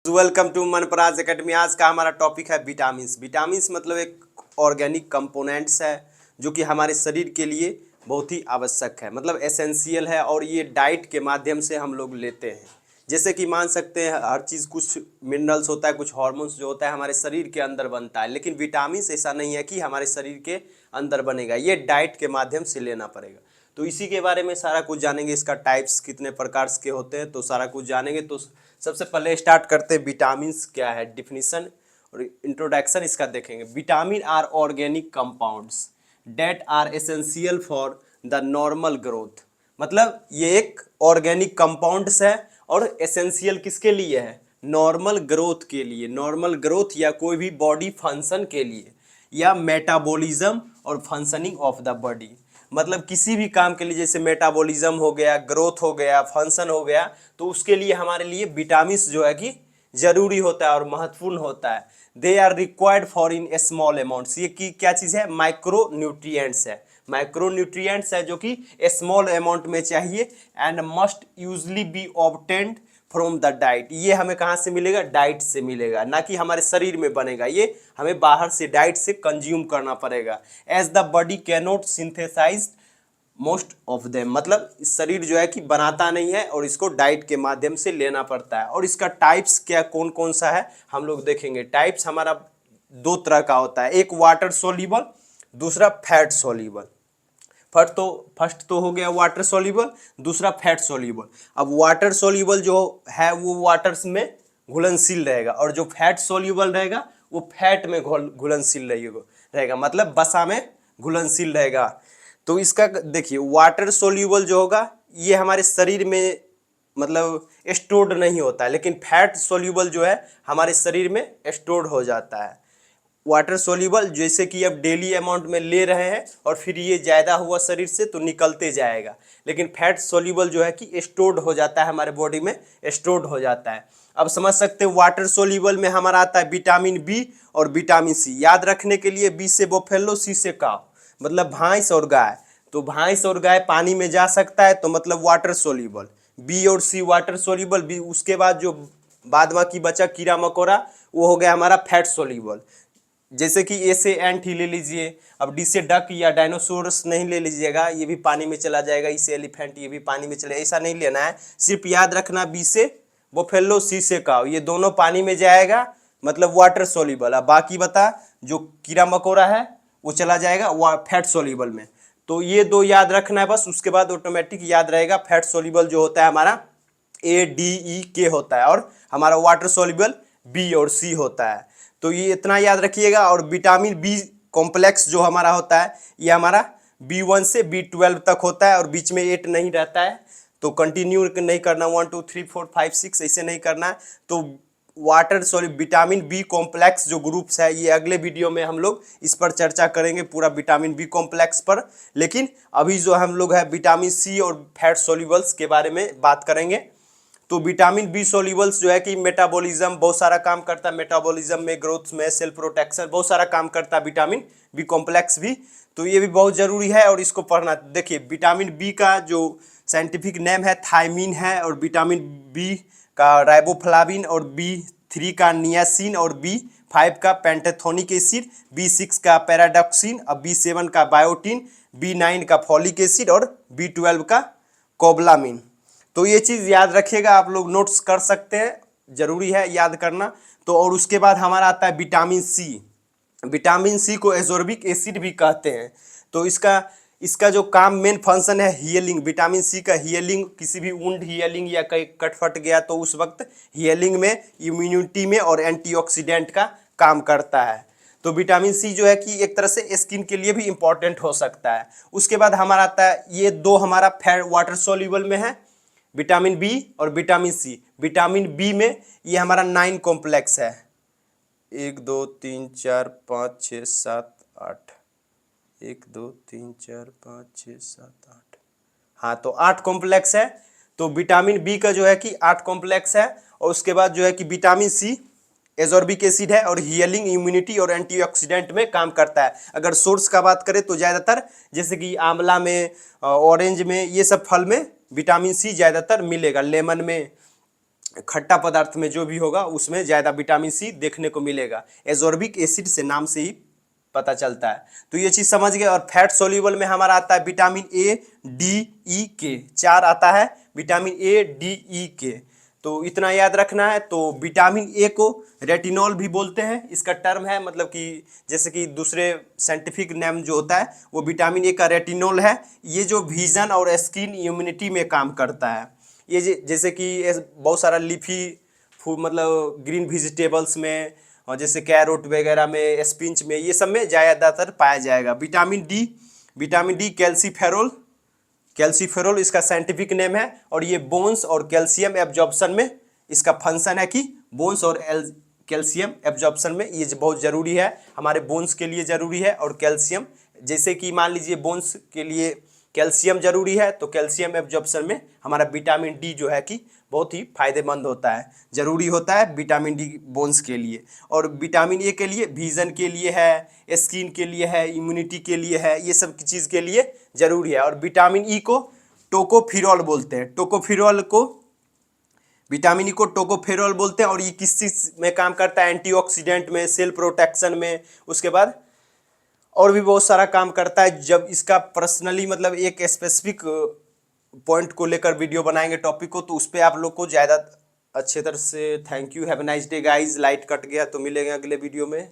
Welcome to मनपराज academy. आज का हमारा टॉपिक है विटामिन। विटामिन मतलब एक ऑर्गेनिक कंपोनेंट्स है जो कि हमारे शरीर के लिए बहुत ही आवश्यक है, मतलब एसेंशियल है। और ये डाइट के माध्यम से हम लोग लेते हैं। जैसे कि मान सकते हैं हर चीज़, कुछ मिनरल्स होता है, कुछ हार्मोन्स जो होता है हमारे शरीर के अंदर बनता है, लेकिन विटामिन ऐसा नहीं है कि हमारे शरीर के अंदर बनेगा, ये डाइट के माध्यम से लेना पड़ेगा। तो इसी के बारे में सारा कुछ जानेंगे, इसका टाइप्स कितने प्रकार के होते हैं, तो सारा कुछ जानेंगे। तो सबसे पहले स्टार्ट करते हैं विटामिन क्या है, डिफिनीशन और इंट्रोडक्शन इसका देखेंगे। Vitamin are organic compounds that are essential for the normal growth. मतलब ये एक ऑर्गेनिक कंपाउंड्स है और एसेंशियल किसके लिए है, नॉर्मल ग्रोथ के लिए। नॉर्मल ग्रोथ या कोई भी बॉडी फंक्शन के लिए, या मेटाबॉलिज्म और फंक्शनिंग ऑफ द बॉडी। मतलब किसी भी काम के लिए, जैसे मेटाबॉलिज्म हो गया, ग्रोथ हो गया, फंक्शन हो गया, तो उसके लिए हमारे लिए विटामिन जो है कि जरूरी होता है और महत्वपूर्ण होता है। They are required for in small amounts. ये की क्या चीज़ है, माइक्रो न्यूट्रिएंट्स है। माइक्रो न्यूट्रिएंट्स है जो कि स्मॉल अमाउंट में चाहिए and must usually be obtained from the diet. ये हमें कहाँ से मिलेगा, डाइट से मिलेगा, ना कि हमारे शरीर में बनेगा। ये हमें बाहर से डाइट से कंज्यूम करना पड़ेगा। As the body cannot synthesise most of them. मतलब शरीर जो है कि बनाता नहीं है और इसको डाइट के माध्यम से लेना पड़ता है। और इसका टाइप्स क्या कौन कौन सा है हम लोग देखेंगे। टाइप्स हमारा दो तरह का होता है, एक वाटर सोल्यूबल, दूसरा फैट सोल्यूबल। फर्स्ट तो हो गया वाटर सोल्यूबल, दूसरा फैट सोल्यूबल। अब वाटर सोल्यूबल जो है वो वाटर में घुलनशील रहेगा, और जो फैट सोल्यूबल रहेगा वो फैट में घुलनशील रहेगा, मतलब वसा में घुलनशील रहेगा। तो इसका देखिए, वाटर सोल्यूबल जो होगा ये हमारे शरीर में मतलब स्टोर्ड नहीं होता है, लेकिन फैट सोल्यूबल जो है हमारे शरीर में स्टोर्ड हो जाता है। वाटर सोल्यूबल जैसे कि अब डेली अमाउंट में ले रहे हैं और फिर ये ज़्यादा हुआ शरीर से तो निकलते जाएगा, लेकिन फैट सोल्यूबल जो है कि स्टोर्ड हो जाता है, हमारे बॉडी में स्टोर्ड हो जाता है। अब समझ सकते हैं वाटर सोल्यूबल में हमारा आता है विटामिन बी और विटामिन सी। याद रखने के लिए, बी से बोफेलो, सी से काव, मतलब भैंस और गाय। तो भैंस और गाय पानी में जा सकता है तो मतलब वाटर सोल्यूबल, बी और सी वाटर सोल्यूबल। बी उसके बाद जो बाद बाकी बचा कीड़ा मकोड़ा, वो हो गया हमारा फैट सोल्यूबल। जैसे कि ए से एंट ही ले लीजिए, अब डी से डक या डायनासोरस नहीं ले लीजिएगा, ये भी पानी में चला जाएगा। ई से एलिफेंट, ये भी पानी में चले, ऐसा नहीं लेना है। सिर्फ याद रखना, बी से बोफेलो, सी से काव, ये दोनों पानी में जाएगा, मतलब वाटर सोल्यूबल। अब बाकी बता, जो कीड़ा मकोड़ा है वो चला जाएगा फैट सोल्यूबल में। तो ये दो याद रखना है बस, उसके बाद ऑटोमेटिक याद रहेगा। फैट सोल्यूबल जो होता है हमारा ADE होता है, और हमारा वाटर सोल्यूबल बी और सी होता है। तो ये इतना याद रखिएगा। और विटामिन बी कॉम्प्लेक्स जो हमारा होता है, ये हमारा B1 से B12 तक होता है, और बीच में 8 नहीं रहता है। तो कंटिन्यू नहीं करना, 1 2 3 4 5 6 ऐसे नहीं करना है। तो विटामिन बी कॉम्प्लेक्स जो ग्रुप्स है, ये अगले वीडियो में हम लोग इस पर चर्चा करेंगे, पूरा विटामिन बी कॉम्प्लेक्स पर। लेकिन अभी जो हम लोग है विटामिन सी और फैट सोल्यूबल्स के बारे में बात करेंगे। तो विटामिन बी सोल्यूबल्स जो है कि मेटाबॉलिज्म बहुत सारा काम करता है, मेटाबॉलिज्म में, ग्रोथ में, सेल प्रोटेक्शन, बहुत सारा काम करता है विटामिन बी कॉम्प्लेक्स भी। तो ये भी बहुत ज़रूरी है और इसको पढ़ना। देखिए, विटामिन बी का जो साइंटिफिक नेम है थायमीन है, और विटामिन बी का राइबोफ्लाविन, और B3 का नियासिन, और B5 का पेंटाथोनिक एसिड, B6 का पैराडॉक्सिन, और B7 का बायोटिन, B9 का फॉलिक एसिड, और B12 का कोबलामिन। तो ये चीज़ याद रखिएगा, आप लोग नोट्स कर सकते हैं, जरूरी है याद करना। तो और उसके बाद हमारा आता है विटामिन सी। विटामिन सी को एजोर्बिक एसिड भी कहते हैं। तो इसका जो काम, मेन फंक्शन है हीलिंग। विटामिन सी का हीलिंग, किसी भी वुंड हीलिंग या कहीं कट फट गया तो उस वक्त हीलिंग में, इम्यूनिटी में और एंटीऑक्सीडेंट का काम करता है। तो विटामिन सी जो है कि एक तरह से स्किन के लिए भी इंपॉर्टेंट हो सकता है। उसके बाद हमारा आता है, ये दो हमारा फैट वाटर सोल्यूबल में है, विटामिन बी और विटामिन सी। विटामिन बी में ये हमारा 9 कॉम्प्लेक्स है, 1 2 3 4 5 6 7 8, 1 2 3 4 5 6 7 8, हाँ तो 8 कॉम्प्लेक्स है। तो विटामिन बी का जो है कि 8 कॉम्प्लेक्स है। और उसके बाद जो है कि विटामिन सी एजॉर्बिक एसिड है, और हीलिंग, इम्यूनिटी और एंटीऑक्सीडेंट में काम करता है। अगर सोर्स का बात करें तो ज़्यादातर जैसे कि आंवला में, ऑरेंज में, ये सब फल में विटामिन सी ज़्यादातर मिलेगा, लेमन में, खट्टा पदार्थ में जो भी होगा उसमें ज़्यादा विटामिन सी देखने को मिलेगा। एजॉर्बिक एसिड से नाम से ही पता चलता है। तो ये चीज़ समझ गए। और फैट सोल्यूबल में हमारा आता है विटामिन ए, डी, ई, के, 4 आता है विटामिन ए, डी, ई, के। तो इतना याद रखना है। तो विटामिन ए को रेटिनॉल भी बोलते हैं, इसका टर्म है, मतलब कि जैसे कि दूसरे साइंटिफिक नेम जो होता है वो विटामिन ए का रेटिनॉल है। ये जो विजन और स्किन इम्यूनिटी में काम करता है। ये जैसे कि बहुत सारा लीफी फूड, मतलब ग्रीन वेजिटेबल्स में, और जैसे कैरोट वगैरह में, स्पिंच में, ये सब में ज़्यादातर पाया जाएगा। विटामिन डी कैल्सीफेरोल, कैल्सीफेरोल इसका साइंटिफिक नेम है। और ये बोन्स और कैल्शियम एब्जॉर्प्शन में इसका फंक्शन है कि बोन्स और कैल्शियम एब्जॉर्प्शन में ये बहुत ज़रूरी है, हमारे बोन्स के लिए ज़रूरी है। और कैल्शियम, जैसे कि मान लीजिए बोन्स के लिए कैल्शियम जरूरी है, तो कैल्शियम एब्जॉर्प्शन में हमारा विटामिन डी जो है कि बहुत ही फायदेमंद होता है, जरूरी होता है विटामिन डी बोन्स के लिए। और विटामिन ए के लिए विजन के लिए है, स्किन के लिए है, इम्यूनिटी के लिए है, ये सब चीज़ के लिए जरूरी है। और विटामिन ई को टोकोफिरॉल बोलते हैं, टोकोफिरॉल को, विटामिन ई को टोकोफेरोल बोलते हैं। और ये किस चीज़ में काम करता है? एंटीऑक्सीडेंट में, सेल प्रोटेक्शन में, उसके बाद और भी बहुत सारा काम करता है। जब इसका पर्सनली मतलब एक स्पेसिफिक पॉइंट को लेकर वीडियो बनाएंगे, टॉपिक को, तो उस पर आप लोग को ज़्यादा अच्छे तरह से। Thank you, have a nice day guys. Light cut गया तो मिलेंगे अगले वीडियो में।